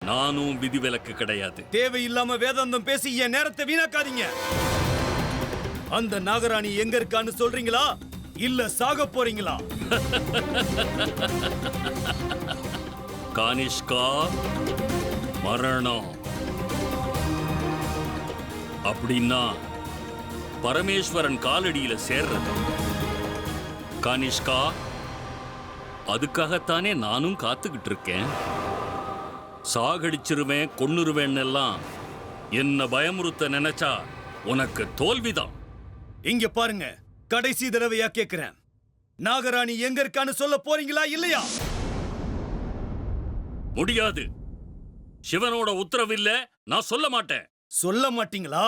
நானும் விதிவிலக்கு கிடையாது. தேவையில்லாம வேதாந்தம் பேசி என் நேரத்தை வீணாக்காதீங்க. அந்த நாகராணி எங்க இருக்கான்னு சொல்றீங்களா இல்ல சாக போறீங்களா? கானிஷ்கா மரணம் அப்படின்னா பரமேஸ்வரன் காலடியில சேர்றது. கானிஷ்கா, அதுக்காகத்தானே நானும் காத்துக்கிட்டு இருக்கேன். சாகடிச்சிருவேன் கொன்னுருவேன் எல்லாம் என்ன பயமுறுத்த நினைச்சா உனக்கு தோல்விதான். இங்க பாருங்க, கடைசி தடவையா கேக்குறேன், நாகராணி எங்க இருக்கான்னு சொல்ல போறீங்களா இல்லையா? முடியாது. சிவனோட உத்தரவு இல்ல, நான் சொல்ல மாட்டேன். சொல்ல மாட்டீங்களா?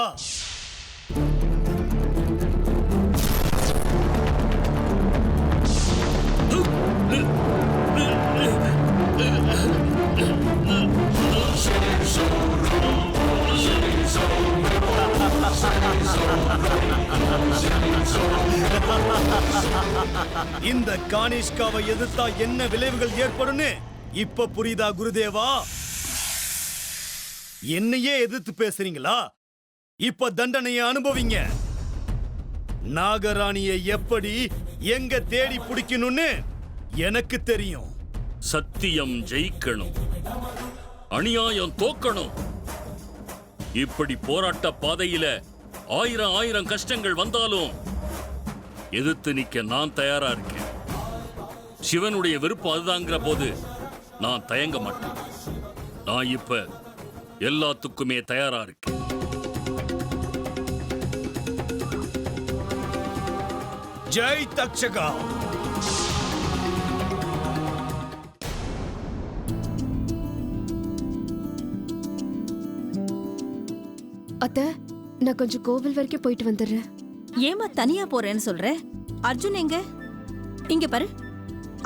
இந்த கானிஷ்காவை எதிர்த்தா என்ன விளைவுகள் ஏற்படும் இப்ப புரியுதா குருதேவா? என்னையே எதிர்த்து பேசுறீங்களா? இப்ப தண்டனையை அனுபவிங்க. நாகராணியை எப்படி எங்க தேடி பிடிக்கணும்னு எனக்கு தெரியும். சத்தியம் ஜெயிக்கணும், அநியாயம் தோக்கணும். இப்படி போராட்ட பாதையில ஆயிரம் கஷ்டங்கள் வந்தாலும் எதிர்த்து நிக்க நான் தயாரா இருக்கேன். சிவனுடைய விருப்பம் அதுதாங்கிற போது நான் தயங்க மாட்டேன். நான் இப்ப எல்லாத்துக்குமே தயாரா இருக்கேன். ஜெய் தக்ஷகா. அத்தை, நான் கொஞ்சம் கோவில் வரைக்கும் போயிட்டு வந்துடுறேன். ஏமா தனியா போறேன்னு சொல்ற? அர்ஜுன் எங்க? இங்க பாரு,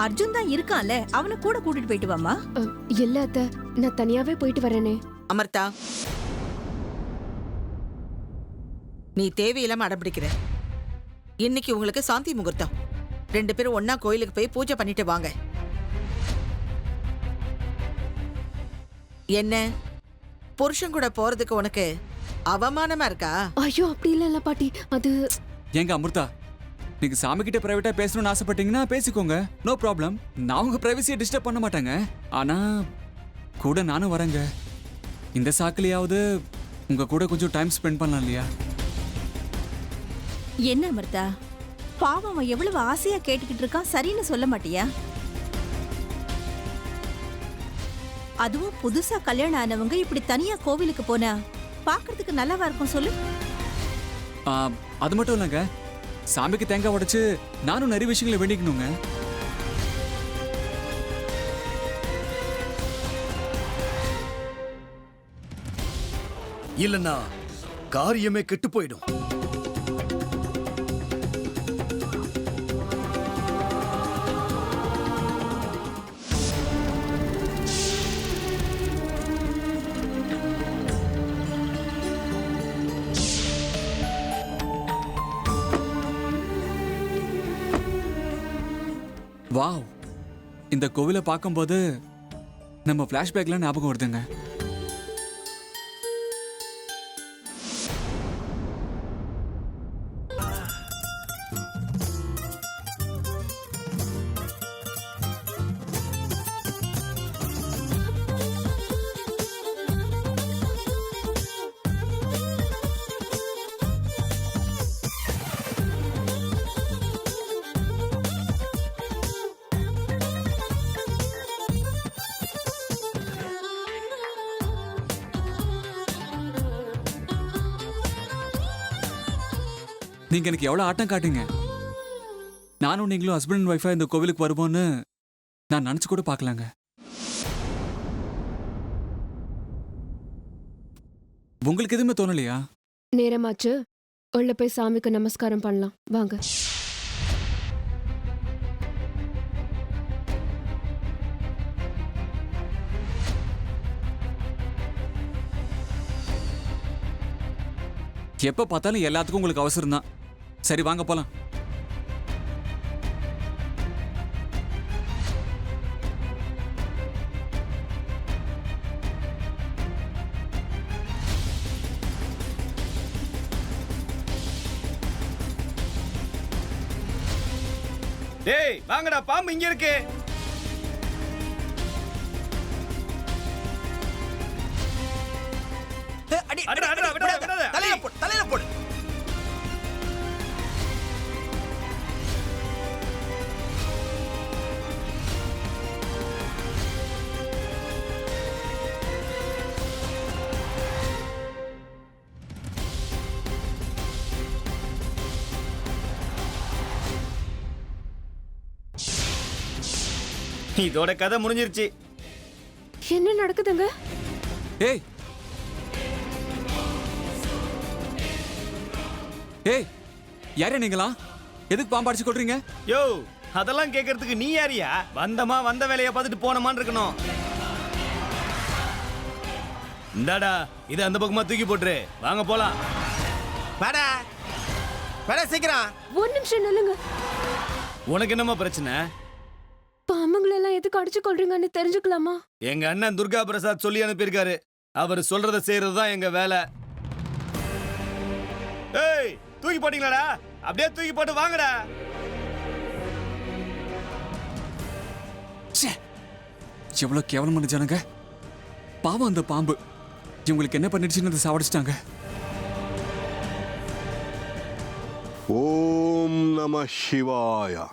அர்ஜுன் தான் இருக்கான்ல, அவனை கூட கூட்டிட்டு போயிட்டு வாமா. இல்ல அத்தை, நான் தனியாவே போயிட்டு வரேனே. அமர்தா, நீ தேவையில்லாம அடம்பிடிக்கிற. இன்னைக்கு உங்களுக்கு சாந்தி முகூர்த்தம். 2 பேரும் ஒன்னா கோயிலுக்கு போய் பூஜை பண்ணிட்டு வாங்க. என்ன, புருஷன் கூட போறதுக்கு உனக்கு அவமானமா இருக்கா? ஐயோ, அப்படி இல்ல பாட்டி. அது ஏங்க அமிர்தா, நீங்க சாமி கிட்ட பிரைவேட்டா பேசணும்னு ஆசைப்பட்டீங்கன்னா பேசிக்கோங்க, நோ ப்ராப்ளம். நான் உங்க பிரைவசியை டிஸ்டர்ப் பண்ண மாட்டாங்க. ஆனா கூட நானும் வரேங்க. இந்த சாக்குலயாவது உங்க கூட கொஞ்சம் டைம் ஸ்பெண்ட் பண்ணலாம் இல்லையா? என்ன அமிர்தா, பாவம் அவன் எவ்வளவு ஆசையா கேட்டுக்கிட்டு இருக்கான், சரின்னு சொல்ல மாட்டியா? அதுவும் புதுசா கல்யாணம் ஆனவங்க இப்படி தனியா கோவிலுக்கு போனா பாக்குறதுக்கு நல்லாவா இருக்கும் சொல்லு? அது மட்டும் இல்லைங்க, சாமிக்கு தேங்காய் உடைச்சு நானும் நிறைய விஷயங்களை வேண்டிக்கணுங்க. இல்லன்னா காரியமே கெட்டு போயிடும். வாவ், இந்த கோவிலை பார்க்கும்போது நம்ம பிளாஷ்பேக்லாம் ஞாபகம் வருதுங்க. நீங்க எனக்கு எவ்வளவு ஆட்டம் காட்டுங்க. நானும் நீங்களும் ஹஸ்பண்ட் அண்ட் ஒய்ஃபா இந்த கோவிலுக்கு வருவோம்னு நான் நினைச்சு கூட பார்க்கலாங்க. உங்களுக்கு எதுவுமே தோணலையா? நேரமாச்சு, உள்ள போய் சாமிக்கு நமஸ்காரம் பண்ணலாம் வாங்க. எப்ப பார்த்தாலும் எல்லாத்துக்கும் உங்களுக்கு அவசரம் தான். சரி வாங்க போலாம். டேய் வாங்கடா, பாம்பு இங்க இருக்கு. அடடா, அடடா, விடாத, விடாத. தலையில போடு, தலையில போடு. இதோட கதை முடிஞ்சிருச்சு. என்ன நடக்குதுங்க? ஏய் ஏய் யாரே நீங்களா? எதுக்கு பாம்பாடிச்சு கொள்றீங்க? யோ, அதெல்லாம் கேக்குறதுக்கு நீ யாரியா? வந்தமா வந்த வேலையை பார்த்துட்டு போனமான்னு இருக்கணும். இந்தாடா, இதை அந்த பக்கமா தூக்கி போட்டுரு. வாங்க போலாம். வாடா வாடா சீக்கிரம். ஒரு நிமிஷம் நில்லுங்க. உனக்கு என்னமா பிரச்சனை? பாம்புங்களெல்லாம் எதுக்கு அடிச்சு கொள்றீங்கன்னு தெரிஞ்சுக்கலாமா? எங்க அண்ணன் துர்கா பிரசாத் சொல்லி அனுப்பியிருக்காரு. அவர் சொல்றத செய்யறது தான் எங்க வேலை. ஏய், தூக்கி போட்டீங்களாடா? அப்படியே தூக்கி போட்டு வாங்கடா. எவ்வளவு கேவலமான ஜனங்க. பாவம் அந்த பாம்பு. இவங்களுக்கு என்ன பண்ணிடுச்சுன்னு சாவடிச்சிட்டாங்க. ஓம் நம சிவாய.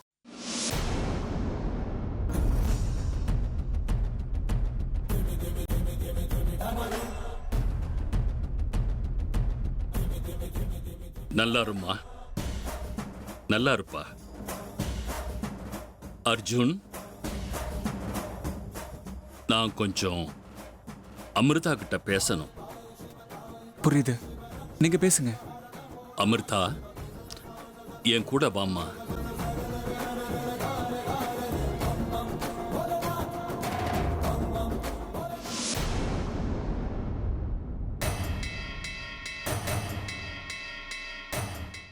நல்லா இருமா, நல்லா இருப்பா. அர்ஜுன், நான் கொஞ்சம் அமிர்தா கிட்ட பேசணும். புரியுது, நீங்க பேசுங்க. அமிர்தா, என் கூட வாம்மா.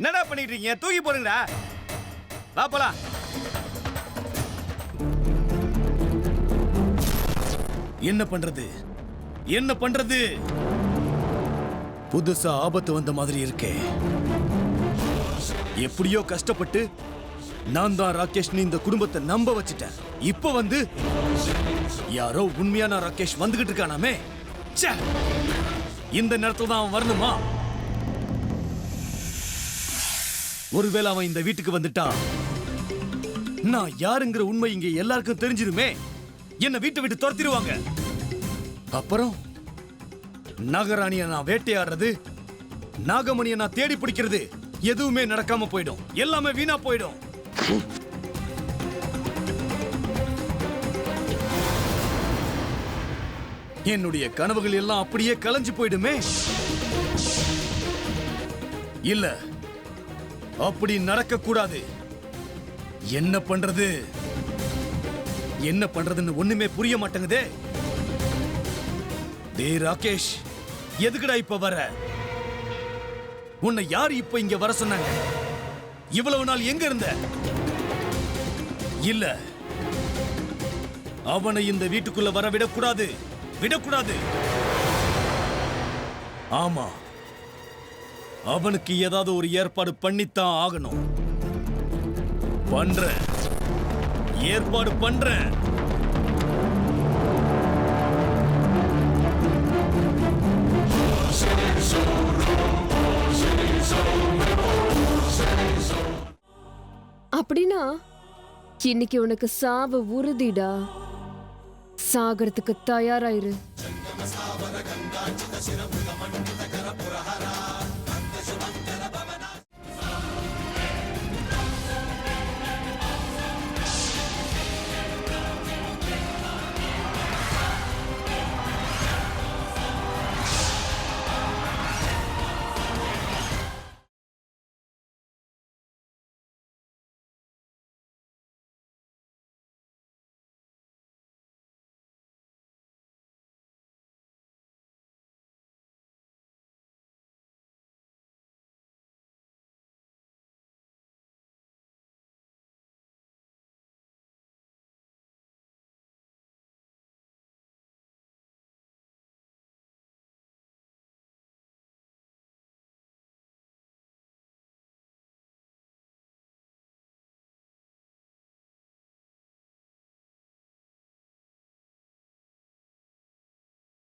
என்னடா பண்ணிட்டு இருக்கீங்க? தூக்கி போடுங்கடா. வா போலாம். என்ன பண்றது, என்ன பண்றது? புதுசா ஆபத்து வந்த மாதிரி இருக்கே. எப்படியோ கஷ்டப்பட்டு நான் தான் ராகேஷ்னு இந்த குடும்பத்தை நம்ப வச்சுட்டேன். இப்ப வந்து யாரோ உண்மையான ராகேஷ் வந்துகிட்டு இருக்கானாமே. ச்சே, இந்த நேரத்துல தான் அவன் வரணுமா? ஒருவேளை அவன் இந்த வீட்டுக்கு வந்துட்டா நான் யாருங்கிற உண்மை இங்க எல்லாருக்கும் தெரிஞ்சிருமே. என்ன வீட்டை விட்டு துரத்திடுவாங்க. அப்புறம் நாகராணியை நான் வேட்டையாடுறது, நாகமணியை நான் தேடி பிடிக்கிறது எதுவுமே நடக்காம போயிடும். எல்லாமே வீணா போயிடும். என்னுடைய கனவுகள் எல்லாம் அப்படியே கலைஞ்சு போயிடுமே. இல்ல, அப்படி நடக்க கூடாது. என்ன பண்றது, என்ன பண்றதுன்னு ஒண்ணுமே புரிய மாட்டேங்குதே. டேய் ராகேஷ், எதுக்குடா இப்ப வர? உன்னை யார் இப்ப இங்க வர சொன்னாங்க? இவ்வளவு நாள் எங்க இருந்த? இல்ல, அவனை இந்த வீட்டுக்குள்ள வர விடக்கூடாது, விடக்கூடாது. ஆமா, அவனுக்கு ஏதாவது ஒரு ஏற்பாடு பண்ணித்தான் ஆகணும். பண்றேன், ஏற்பாடு பண்றேன். அப்படின்னா இன்னைக்கு உனக்கு சாவு உறுதிடா. சாகிறதுக்கு தயாராயிரு.